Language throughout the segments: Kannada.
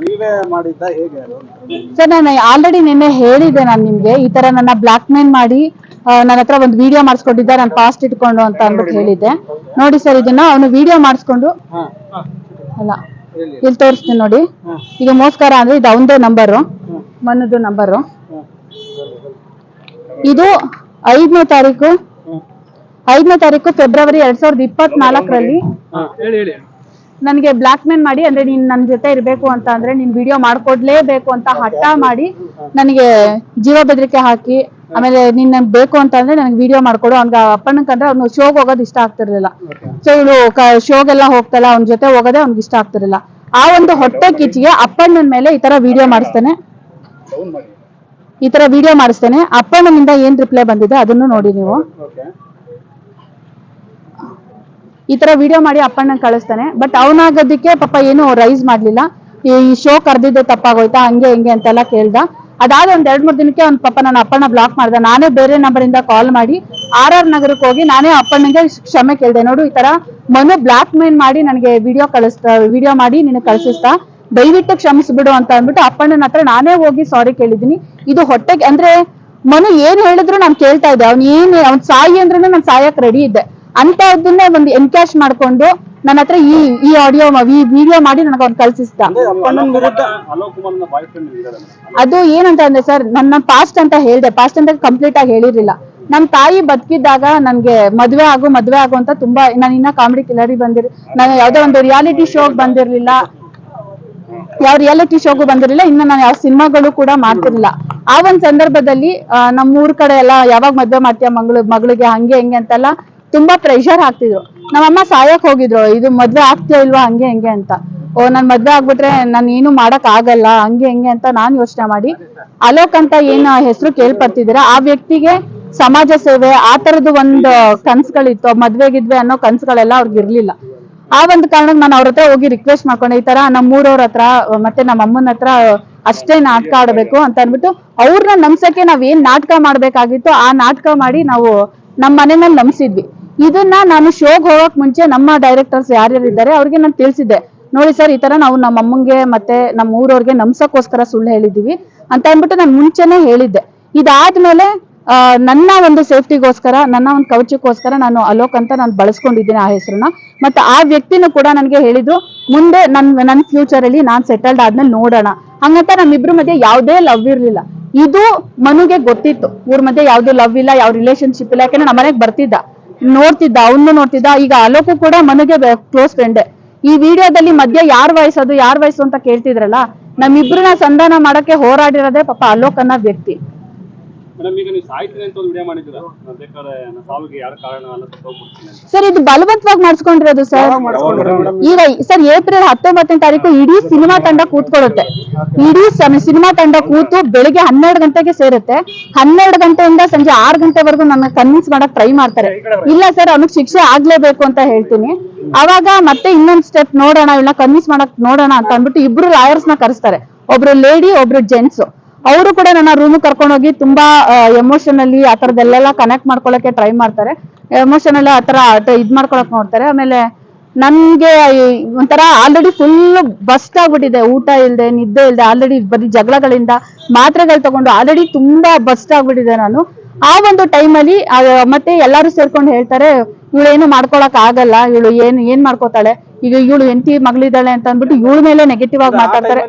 ನೀವೇ ಮಾಡಿದ್ದ ಹೇಗೆ? ಸರ್ ನಾನು ಆಲ್ರೆಡಿ ನಿನ್ನೆ ಹೇಳಿದ್ದೆ, ನಾನು ನಿಮ್ಗೆ ಈ ತರ ನನ್ನ ಬ್ಲಾಕ್ ಮೇಲ್ ಮಾಡಿ ನನ್ನ ಹತ್ರ ಒಂದು ವಿಡಿಯೋ ಮಾಡಿಸ್ಕೊಂಡಿದ್ದ, ನಾನು ಪಾಸ್ಟ್ ಇಟ್ಕೊಂಡು ಅಂತ ಅಂದ್ಬಿಟ್ಟು ಹೇಳಿದ್ದೆ. ನೋಡಿ ಸರ್, ಇದನ್ನ ಅವನು ವಿಡಿಯೋ ಮಾಡಿಸ್ಕೊಂಡು ಅಲ್ಲ ಇಲ್ಲಿ ತೋರಿಸ್ತೀನಿ ನೋಡಿ. ಈಗ ಮೋಸ್ಕರ ಅಂದ್ರೆ ಇದು ಅವಂದೇ ನಂಬರು, ಮನದು ನಂಬರು. ಇದು 5ನೇ ತಾರೀಕು ಫೆಬ್ರವರಿ 2024ರಲ್ಲಿ ನನಗೆ ಬ್ಲಾಕ್ ಮೇಲ್ ಮಾಡಿ, ಅಂದ್ರೆ ನೀನ್ ನನ್ನ ಜೊತೆ ಇರ್ಬೇಕು ಅಂತ ಅಂದ್ರೆ ನೀನ್ ವಿಡಿಯೋ ಮಾಡ್ಕೊಡ್ಲೇಬೇಕು ಅಂತ ಹಠ ಮಾಡಿ ನನಗೆ ಜೀವ ಬೆದರಿಕೆ ಹಾಕಿ, ಆಮೇಲೆ ನೀನ್ ಬೇಕು ಅಂತ ಅಂದ್ರೆ ನನಗೆ ವಿಡಿಯೋ ಮಾಡ್ಕೊಡು. ಅವ್ನಿಗೆ ಅಪ್ಪಣ್ಣ ಕಂಡ್ರೆ ಅವ್ನು ಶೋಗ್ ಹೋಗೋದು ಇಷ್ಟ ಆಗ್ತಿರ್ಲಿಲ್ಲ. ಸೊ ಇವಳು ಶೋಗೆಲ್ಲ ಹೋಗ್ತಲ್ಲ, ಅವ್ನ ಜೊತೆ ಹೋಗೋದೇ ಅವ್ನಿಗೆ ಇಷ್ಟ ಆಗ್ತಿರ್ಲಿಲ್ಲ. ಆ ಒಂದು ಹೊಟ್ಟೆ ಕಿಚ್ಚಿಗೆ ಅಪ್ಪಣ್ಣನ ಮೇಲೆ ಈ ತರ ವಿಡಿಯೋ ಮಾಡಿಸ್ತೇನೆ. ಅಪ್ಪಣ್ಣನಿಂದ ಏನ್ ರಿಪ್ಲೈ ಬಂದಿದೆ ಅದನ್ನು ನೋಡಿ ನೀವು. ಈ ತರ ವಿಡಿಯೋ ಮಾಡಿ ಅಪ್ಪಣ್ಣ ಕಳಿಸ್ತಾನೆ. ಬಟ್ ಅವನಾಗೋದಕ್ಕೆ ಪಾಪ ಏನು ರೈಸ್ ಮಾಡ್ಲಿಲ್ಲ. ಈ ಶೋ ಕರ್ದಿದ್ದೆ ತಪ್ಪಾಗೋಯ್ತಾ, ಹಂಗೆ ಹಿಂಗೆ ಅಂತೆಲ್ಲ ಕೇಳ್ದ. ಅದಾದ ಒಂದ್ 2-3 ದಿನಕ್ಕೆ ಅವ್ನ ಪಾಪ ನನ್ನ ಅಪ್ಪಣ್ಣ ಬ್ಲಾಕ್ ಮಾಡ್ದ. ನಾನೇ ಬೇರೆ ನಂಬರ್ ಇಂದ ಕಾಲ್ ಮಾಡಿ RR ನಗರಕ್ಕೆ ಹೋಗಿ ನಾನೇ ಅಪ್ಪಣ್ಣಗೆ ಕ್ಷಮೆ ಕೇಳ್ದೆ. ನೋಡು, ಈ ತರ ಮನು ಬ್ಲಾಕ್ ಮೇಲ್ ಮಾಡಿ ನನಗೆ ವಿಡಿಯೋ ಮಾಡಿ ನಿನಗೆ ಕಳ್ಸಿಸ್ತಾ, ದಯವಿಟ್ಟು ಕ್ಷಮಿಸ್ಬಿಡು ಅಂತ ಅಂದ್ಬಿಟ್ಟು ಅಪ್ಪಣ್ಣನ ಹತ್ರ ನಾನೇ ಹೋಗಿ ಸಾರಿ ಕೇಳಿದೀನಿ. ಇದು ಹೊಟ್ಟೆಗೆ ಅಂದ್ರೆ ಮನು ಏನ್ ಹೇಳಿದ್ರು ನಾನು ಕೇಳ್ತಾ ಇದ್ದೆ. ಅವ್ನ್ ಸಾಯಿ ಅಂದ್ರೆ ನಾನು ಸಾಯಕ್ ರೆಡಿ ಇದ್ದೆ. ಅಂತದನ್ನೇ ಒಂದು ಎನ್ಕ್ಯಾಶ್ ಮಾಡ್ಕೊಂಡು ನನ್ನ ಹತ್ರ ಈ ಆಡಿಯೋ ವಿಡಿಯೋ ಮಾಡಿ ನನಗೆ ಅವ್ನು ಕಳ್ಸಿಸ್ತಾ. ಅದು ಏನಂತ ಅಂದ್ರೆ ಸರ್, ನನ್ನ ಪಾಸ್ಟ್ ಅಂತ ಹೇಳ್ದೆ. ಪಾಸ್ಟ್ ಅಂತ ಕಂಪ್ಲೀಟ್ ಆಗಿ ಹೇಳಿರ್ಲಿಲ್ಲ. ನಮ್ ತಾಯಿ ಬದುಕಿದ್ದಾಗ ನನ್ಗೆ ಮದ್ವೆ ಆಗು ಅಂತ ತುಂಬಾ, ನಾನು ಇನ್ನ ಕಾಮಿಡಿ ಕಿಲಾಡಿ ನಾನು ಯಾವ್ದೋ ಒಂದು ರಿಯಾಲಿಟಿ ಶೋಗ್ ಬಂದಿರ್ಲಿಲ್ಲ, ಇನ್ನು ನಾನು ಯಾವ ಸಿನಿಮಾಗಳು ಕೂಡ ಮಾಡ್ತಿರ್ಲಿಲ್ಲ. ಆ ಒಂದ್ ಸಂದರ್ಭದಲ್ಲಿ ನಮ್ಮೂರ್ ಕಡೆ ಎಲ್ಲ ಯಾವಾಗ ಮದ್ವೆ ಮಾಡ್ತೀಯ ಮಗಳಿಗೆ ಹಂಗೆ ಹಿಂಗೆ ಅಂತೆಲ್ಲ ತುಂಬಾ ಪ್ರೆಷರ್ ಹಾಕ್ತಿದ್ರು. ನಮ್ಮಮ್ಮ ಸಾಯಕ್ ಹೋಗಿದ್ರು, ಇದು ಮದ್ವೆ ಆಗ್ತೀಯ ಇಲ್ವಾ ಹಂಗೆ ಹಿಂಗೆ ಅಂತ. ನನ್ ಮದ್ವೆ ಆಗ್ಬಿಟ್ರೆ ನಾನು ಏನು ಮಾಡಕ್ ಆಗಲ್ಲ ಹಂಗೆ ಹಿಂಗೆ ಅಂತ ನಾನ್ ಯೋಚನೆ ಮಾಡಿ, ಅಲೋಕ್ ಅಂತ ಏನ್ ಹೆಸರು ಕೇಳ್ಪಡ್ತಿದ್ದೀರಾ ಆ ವ್ಯಕ್ತಿಗೆ ಸಮಾಜ ಸೇವೆ ಆ ತರದ್ದು ಒಂದು ಕನ್ಸುಗಳಿತ್ತು. ಮದ್ವೆಗಿದ್ವೆ ಅನ್ನೋ ಕನ್ಸುಗಳೆಲ್ಲ ಅವ್ರಿಗೆ ಇರ್ಲಿಲ್ಲ. ಆ ಒಂದು ಕಾರಣಕ್ಕೆ ನಾನು ಅವ್ರ ಹತ್ರ ಹೋಗಿ ರಿಕ್ವೆಸ್ಟ್ ಮಾಡ್ಕೊಂಡೆ, ಈ ತರ ನಮ್ಮೂರವ್ರ ಹತ್ರ ಮತ್ತೆ ನಮ್ಮ ಅಮ್ಮನ ಹತ್ರ ಅಷ್ಟೇ ನಾಟಕ ಆಡ್ಬೇಕು ಅಂತ ಅನ್ಬಿಟ್ಟು ಅವ್ರನ್ನ ನಮ್ಸಕ್ಕೆ ನಾವ್ ಏನ್ ನಾಟಕ ಮಾಡ್ಬೇಕಾಗಿತ್ತು ಆ ನಾಟಕ ಮಾಡಿ ನಾವು ನಮ್ಮ ಮನೆಯಲ್ಲಿ ನಂಬಿಸಿದ್ವಿ. ಇದನ್ನ ನಾನು ಶೋಗ್ ಹೋಗಕ್ ಮುಂಚೆ ನಮ್ಮ ಡೈರೆಕ್ಟರ್ಸ್ ಯಾರ್ಯಾರಿದ್ದಾರೆ ಅವ್ರಿಗೆ ನಾನು ತಿಳಿಸಿದ್ದೆ. ನೋಡಿ ಸರ್, ಈ ತರ ನಾವು ನಮ್ಮ ಅಮ್ಮಂಗೆ ಮತ್ತೆ ನಮ್ಮ ಊರವ್ರಿಗೆ ನಂಬ್ಸಕ್ಕೋಸ್ಕರ ಸುಳ್ಳು ಹೇಳಿದೀವಿ ಅಂತ ಅನ್ಬಿಟ್ಟು ನಾನು ಮುಂಚೆನೆ ಹೇಳಿದ್ದೆ. ಇದಾದ್ಮೇಲೆ ನನ್ನ ಒಂದು ಸೇಫ್ಟಿಗೋಸ್ಕರ, ನನ್ನ ಒಂದು ಕವಚಕ್ಕೋಸ್ಕರ ನಾನು ಅಲೋಕ್ ಅಂತ ನಾನು ಬಳಸ್ಕೊಂಡಿದ್ದೀನಿ ಆ ಹೆಸರನ್ನ. ಮತ್ತೆ ಆ ವ್ಯಕ್ತಿನೂ ಕೂಡ ನನಗೆ ಹೇಳಿದ್ರು, ಮುಂದೆ ನನ್ನ ಫ್ಯೂಚರ್ ಅಲ್ಲಿ ನಾನ್ ಸೆಟಲ್ಡ್ ಆದ್ಮೇಲೆ ನೋಡೋಣ ಹಂಗಂತ. ನಮ್ಮಿಬ್ರು ಮಧ್ಯೆ ಯಾವುದೇ ಲವ್ ಇರ್ಲಿಲ್ಲ. ಇದು ಮನುಗೆ ಗೊತ್ತಿತ್ತು, ಊರ್ ಮಧ್ಯೆ ಯಾವ್ದು ಲವ್ ಇಲ್ಲ, ಯಾವ ರಿಲೇಶನ್ಶಿಪ್ ಇಲ್ಲ. ಯಾಕಂದ್ರೆ ನಮ್ಮ ಮನೆಗೆ ಬರ್ತಿದ್ದ, ಅವನು ನೋಡ್ತಿದ್ದ. ಈಗ ಅಲೋಕು ಕೂಡ ಮನುಗೆ ಕ್ಲೋಸ್ ಫ್ರೆಂಡ್. ಈ ವಿಡಿಯೋದಲ್ಲಿ ಮಧ್ಯೆ ಯಾರ್ ವಯಸ್ಸು ಅಂತ ಕೇಳ್ತಿದ್ರಲ್ಲ, ನಮ್ಮಿಬ್ರನ್ನ ಸಂಧಾನ ಮಾಡಕ್ಕೆ ಹೋರಾಡಿರೋದೇ ಪಾಪ ಅಲೋಕ್ ಅನ್ನೋ ವ್ಯಕ್ತಿ. ಸರ್, ಇದು ಬಲವಂತವಾಗಿ ಮಾಡಿಸ್ಕೊಂಡಿರೋದು ಸರ್. ಈಗ ಸರ್ ಏಪ್ರಿಲ್ 19ನೇ ತಾರೀಕು ಇಡೀ ಸಿನಿಮಾ ತಂಡ ಕೂತ್ಕೊಳ್ಳುತ್ತೆ. ಇಡೀ ಸಿನಿಮಾ ತಂಡ ಕೂತು ಬೆಳಿಗ್ಗೆ 12 ಗಂಟೆಗೆ ಸೇರುತ್ತೆ. 12 ಗಂಟೆಯಿಂದ ಸಂಜೆ 6 ಗಂಟೆವರೆಗೂ ನನ್ನ ಕನ್ವಿನ್ಸ್ ಮಾಡಕ್ ಟ್ರೈ ಮಾಡ್ತಾರೆ. ಇಲ್ಲ ಸರ್, ಅವನಿಗೆ ಶಿಕ್ಷೆ ಆಗ್ಲೇಬೇಕು ಅಂತ ಹೇಳ್ತೀನಿ. ಅವಾಗ ಮತ್ತೆ ಇನ್ನೊಂದು ಸ್ಟೆಪ್ ನೋಡೋಣ, ಇಲ್ಲ ಕನ್ವಿನ್ಸ್ ಮಾಡಕ್ ನೋಡೋಣ ಅಂತ ಅಂದ್ಬಿಟ್ಟು ಇಬ್ರು ಲಾಯರ್ಸ್ ನ ಕರೆಸ್ತಾರೆ. ಒಬ್ರು ಲೇಡಿ, ಒಬ್ರು ಜೆಂಟ್ಸ್. ಅವರು ಕೂಡ ನನ್ನ ರೂಮ್ ಕರ್ಕೊಂಡೋಗಿ ತುಂಬಾ ಎಮೋಷನಲಿ ಆ ತರದೆಲ್ಲ ಕನೆಕ್ಟ್ ಮಾಡ್ಕೊಳಕ್ಕೆ ಟ್ರೈ ಮಾಡ್ತಾರೆ. ಎಮೋಷನಲ್ ಆ ತರ ಇದ್ ಮಾಡ್ಕೊಳಕ್ ನೋಡ್ತಾರೆ. ಆಮೇಲೆ ನನ್ಗೆ ಒಂಥರ ಆಲ್ರೆಡಿ ಫುಲ್ ಬಸ್ಟ್ ಆಗ್ಬಿಟ್ಟಿದೆ, ಊಟ ಇಲ್ದೆ ನಿದ್ದೆ ಇಲ್ದೆ, ಆಲ್ರೆಡಿ ಬರೀ ಜಗಳಗಳಿಂದ ಮಾತ್ರೆಗಳು ತಗೊಂಡು ಆಲ್ರೆಡಿ ತುಂಬಾ ಬಸ್ಟ್ ಆಗ್ಬಿಟ್ಟಿದೆ ನಾನು. ಆ ಒಂದು ಟೈಮಲ್ಲಿ ಮತ್ತೆ ಎಲ್ಲಾರು ಸೇರ್ಕೊಂಡು ಹೇಳ್ತಾರೆ, ಇವಳು ಏನು ಮಾಡ್ಕೊಳಕ್ ಆಗಲ್ಲ, ಇವಳು ಏನ್ ಮಾಡ್ಕೋತಾಳೆ, ಈಗ ಇವಳು ಹೆಂಡತಿ ಮಗಳಿದ್ದಾಳೆ ಅಂತ ಅಂದ್ಬಿಟ್ಟು ಇವಳ ಮೇಲೆ ನೆಗೆಟಿವ್ ಆಗಿ ಮಾತಾಡ್ತಾರೆ.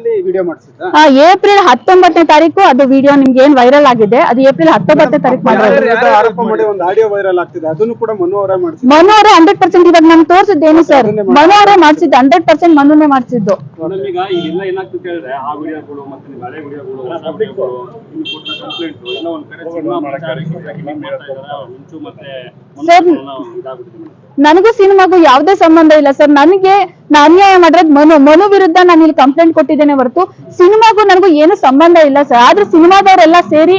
ಏಪ್ರಿಲ್ 19ನೇ ತಾರೀಕು ಅದು ವಿಡಿಯೋ ನಿಮ್ಗೆ ಏನ್ ವೈರಲ್ ಆಗಿದೆ, ಅದು ಏಪ್ರಿಲ್ 19ನೇ ತಾರೀಕು ಮನು ಅವರೇ 100%. ಇವಾಗ ನಾನು ತೋರಿಸಿದ್ದೇನು ಸರ್, ಮನು ಅವರೇ ಮಾಡ್ಸಿದ್ದು, 100% ಮನುನೇ ಮಾಡ್ಸಿದ್ದು. ಸರ್, ನನಗೂ ಸಿನಿಮಾಗೂ ಯಾವುದೇ ಸಂಬಂಧ ಇಲ್ಲ ಸರ್. ನನಗೆ ಅನ್ಯಾಯ ಮಾಡಿರೋದು ಮನು ವಿರುದ್ಧ ನಾನು ಇಲ್ಲಿ ಕಂಪ್ಲೇಂಟ್ ಕೊಟ್ಟಿದ್ದೇನೆ ಹೊರತು ಸಿನಿಮಾಗೂ ನನಗೂ ಏನು ಸಂಬಂಧ ಇಲ್ಲ ಸರ್. ಆದ್ರೆ ಸಿನಿಮಾದವರೆಲ್ಲ ಸೇರಿ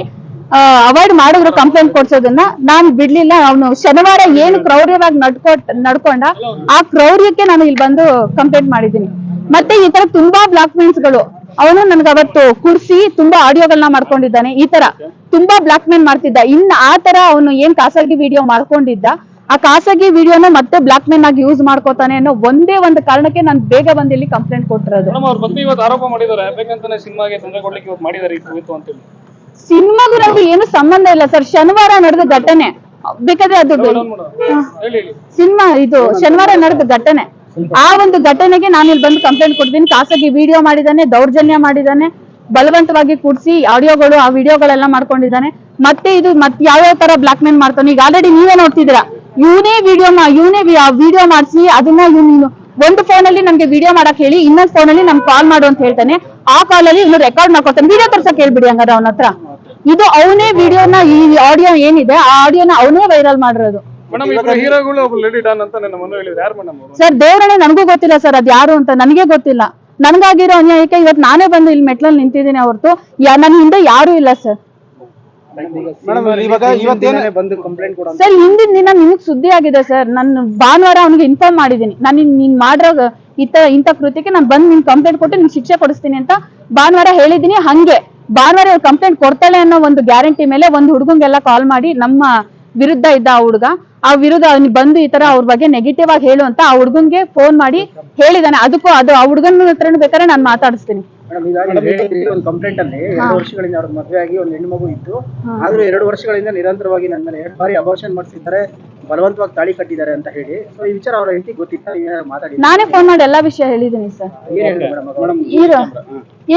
ಅವಾಯ್ಡ್ ಮಾಡಿದ್ರು ಕಂಪ್ಲೇಂಟ್ ಕೊಡ್ಸೋದನ್ನ. ನಾನ್ ಬಿಡ್ಲಿಲ್ಲ. ಅವನು ಶನಿವಾರ ಏನು ಕ್ರೌರ್ಯವಾಗಿ ನಡ್ಕೊಂಡ ಆ ಕ್ರೌರ್ಯಕ್ಕೆ ನಾನು ಇಲ್ಲಿ ಬಂದು ಕಂಪ್ಲೇಂಟ್ ಮಾಡಿದ್ದೀನಿ. ಮತ್ತೆ ಈ ತರ ತುಂಬಾ ಬ್ಲಾಕ್ ಮೇಲ್ಸ್ಗಳು ಅವನು ನನ್ಗೆ ಅವತ್ತು ಕುರ್ಸಿ ತುಂಬಾ ಆಡಿಯೋಗಳನ್ನ ಮಾಡ್ಕೊಂಡಿದ್ದಾನೆ. ಈ ತರ ತುಂಬಾ ಬ್ಲಾಕ್ ಮೇಲ್ ಮಾಡ್ತಿದ್ದ. ಆ ತರ ಅವನು ಏನ್ ಖಾಸಗಿ ವಿಡಿಯೋ ಮಾಡ್ಕೊಂಡಿದ್ದ ಆ ಖಾಸಗಿ ವಿಡಿಯೋನ ಮತ್ತೆ ಬ್ಲಾಕ್ ಮೇಲ್ ಆಗಿ ಯೂಸ್ ಮಾಡ್ಕೋತಾನೆ ಅನ್ನೋ ಒಂದೇ ಒಂದು ಕಾರಣಕ್ಕೆ ನಾನು ಬೇಗ ಬಂದು ಇಲ್ಲಿ ಕಂಪ್ಲೇಂಟ್ ಕೊಟ್ಟಿರೋದು. ಮೇಡಮ್ ಅವ್ರ ಪತ್ನಿ ಇವತ್ತು ಆರೋಪ ಮಾಡಿದ್ದಾರೆ ಬೇಕಂತಾನೆ ಸಿನಿಮಾಗೆ ತೊಂದರೆ ಕೊಡ್ಲಿಕ್ಕೆ ಇವತ್ತು ಮಾಡಿದ್ದಾರೆ ಇತ್ತು ಅಂತ ಹೇಳಿ. ಸಿನಿಮಾಗೂ ನಮ್ಗೆ ಏನು ಸಂಬಂಧ ಇಲ್ಲ ಸರ್. ಶನಿವಾರ ನಡೆದ ಘಟನೆ, ಬೇಕಾದ್ರೆ ಅದು ಸಿನಿಮಾ ಇದು ಶನಿವಾರ ನಡೆದ ಘಟನೆ, ಆ ಒಂದು ಘಟನೆಗೆ ನಾನು ಇಲ್ಲಿ ಬಂದು ಕಂಪ್ಲೇಂಟ್ ಕೊಡ್ತೀನಿ. ಖಾಸಗಿ ವಿಡಿಯೋ ಮಾಡಿದಾನೆ, ದೌರ್ಜನ್ಯ ಮಾಡಿದಾನೆ, ಬಲವಂತವಾಗಿ ಕೂಡಿಸಿ ಆಡಿಯೋಗಳು ಆ ವಿಡಿಯೋಗಳೆಲ್ಲ ಮಾಡ್ಕೊಂಡಿದ್ದಾನೆ. ಮತ್ತೆ ಇದು ಮತ್ತೆ ಯಾವ್ಯಾವ ತರ ಬ್ಲಾಕ್ ಮೇಲ್ ಮಾಡ್ತಾನೆ. ಈಗ ಆಲ್ರೆಡಿ ನೀವೇ ನೋಡ್ತಿದ್ದೀರಾ, ಇವನೇ ವಿಡಿಯೋ ಮಾಡಿಸಿ ಅದನ್ನ ಇವನು ಒಂದು ಫೋನ್ ಅಲ್ಲಿ ನಮ್ಗೆ ವಿಡಿಯೋ ಮಾಡಕ್ ಹೇಳಿ ಇನ್ನೊಂದು ಫೋನ್ ಅಲ್ಲಿ ನಮ್ಗೆ ಕಾಲ್ ಮಾಡು ಅಂತ ಹೇಳ್ತಾನೆ. ಆ ಕಾಲ್ ಅಲ್ಲಿ ಇವ್ನು ರೆಕಾರ್ಡ್ ಮಾಡ್ಕೊತಾನೆ. ವಿಡಿಯೋ ತರ್ಸಕ್ ಹೇಳ್ಬಿಡಿ ಹಂಗಾರೆ ಅವನ ಹತ್ರ. ಇದು ಅವನೇ ವಿಡಿಯೋನ, ಈ ಆಡಿಯೋ ಏನಿದೆ ಆ ಆಡಿಯೋನ ಅವನೇ ವೈರಲ್ ಮಾಡಿರೋದು. ಸರ್ ದೇವರನ್ನೇ ನನಗೂ ಗೊತ್ತಿಲ್ಲ ಸರ್ ಅದ್ ಯಾರು ಅಂತ, ನನಗೆ ಗೊತ್ತಿಲ್ಲ. ನನ್ಗಾಗಿರೋ ಅನ್ಯಾಯಕ್ಕೆ ಇವತ್ತು ನಾನೇ ಬಂದು ಇಲ್ಲಿ ಮೆಟ್ಲಲ್ಲಿ ನಿಂತಿದ್ದೀನಿ ಹೊರತು ನನ್ನ ಹಿಂದೆ ಯಾರು ಇಲ್ಲ ಸರ್. ಸರ್ ಹಿಂದಿನ ದಿನ ನಿಮಗ್ ಸುದ್ದಿ ಆಗಿದೆ ಸರ್. ನಾನು ಭಾನುವಾರ ಅವ್ನಿಗೆ ಇನ್ಫಾರ್ಮ್ ಮಾಡಿದೀನಿ, ನಾನು ನೀನ್ ಮಾಡಿರೋ ಇಂಥ ಕೃತ್ಯಕ್ಕೆ ನಾನು ಬಂದು ನಿನ್ ಕಂಪ್ಲೇಂಟ್ ಕೊಟ್ಟು ನಿನ್ ಶಿಕ್ಷೆ ಕೊಡಿಸ್ತೀನಿ ಅಂತ ಭಾನುವಾರ ಹೇಳಿದೀನಿ. ಹಂಗೆ ಭಾನುವಾರ ಅವ್ರು ಕಂಪ್ಲೇಂಟ್ ಕೊಡ್ತಾಳೆ ಅನ್ನೋ ಒಂದು ಗ್ಯಾರಂಟಿ ಮೇಲೆ ಒಂದು ಹುಡುಗಂಗೆಲ್ಲ ಕಾಲ್ ಮಾಡಿ ನಮ್ಮ ವಿರುದ್ಧ ಇದ್ದ ಆ ಹುಡುಗ, ಆ ವಿರುದ್ಧ ಅವ್ನಿಗೆ ಬಂದು ಈ ತರ ಅವ್ರ ಬಗ್ಗೆ ನೆಗೆಟಿವ್ ಆಗಿ ಹೇಳು ಅಂತ ಆ ಹುಡುಗನ್ಗೆ ಫೋನ್ ಮಾಡಿ ಹೇಳಿದಾನೆ. ಅದಕ್ಕೂ ಅದು ಆ ಹುಡುಗನ ಹತ್ರನೂ ಬೇಕಾದ್ರೆ ನಾನು ಮಾತಾಡಿಸ್ತೀನಿ. ಒಂದು ಕಂಪ್ಲೇಂಟ್ ಅಲ್ಲಿ 2 ವರ್ಷಗಳಿಂದ ಅವ್ರ ಮದುವೆ ಆಗಿ ಒಂದು ಹೆಣ್ಣು ಮಗು ಇತ್ತು. ಆದ್ರೂ 2 ವರ್ಷಗಳಿಂದ ನಿರಂತರವಾಗಿ ನನ್ನ ಮೇಲೆ 2 ಬಾರಿ ಅಬಾರ್ಷನ್ ಮಾಡಿಸಿದ್ದಾರೆ, ಬಲವಂತವಾಗಿ ತಾಳಿ ಕಟ್ಟಿದ್ದಾರೆ ಅಂತ ಹೇಳಿ. ಸೊ ಈ ವಿಚಾರ ಅವ್ರ ಹೆಂಡತಿ ಗೊತ್ತಿತ್ತ? ಮಾತಾಡಿ ನಾನೇ ಫೋನ್ ಮಾಡಿ ಎಲ್ಲಾ ವಿಷಯ ಹೇಳಿದೀನಿ ಸರ್.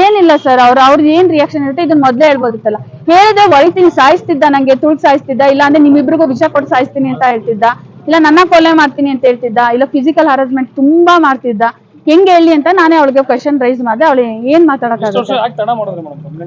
ಏನಿಲ್ಲ ಸರ್, ಅವ್ರದ್ದು ಏನ್ ರಿಯಾಕ್ಷನ್ ಇರುತ್ತೆ ಇದನ್ನ ಮೊದ್ಲೇ ಹೇಳ್ಬೋದಿತ್ತಲ್ಲ. ಹೇಳಿದ್ರೆ ಹೊಳಿತೀನಿ, ಸಾಯಿಸ್ತಿದ್ದ, ನಂಗೆ ತುಳ್ದು ಸಾಯಿಸ್ತಿದ್ದ, ಇಲ್ಲ ಅಂದ್ರೆ ನಿಮ್ಮಿಬ್ರಿಗೂ ವಿಷ ಕೊಟ್ಟು ಸಾಯಿಸ್ತೀನಿ ಅಂತ ಹೇಳ್ತಿದ್ದ, ಇಲ್ಲ ನನ್ನ ಕೊಲೆ ಮಾಡ್ತೀನಿ ಅಂತ ಹೇಳ್ತಿದ್ದ, ಇಲ್ಲ ಫಿಸಿಕಲ್ ಹರಾಸ್ಮೆಂಟ್ ತುಂಬಾ ಮಾಡ್ತಿದ್ದ. ಹೆಂಗೆ ಹೇಳಿ ಅಂತ ನಾನೇ ಅವಳಿಗೆ ಕ್ವಶನ್ ರೈಸ್ ಮಾಡಿದೆ. ಅವಳು ಏನ್ ಮಾತಾಡಕ್ಕಾಗುತ್ತೆ?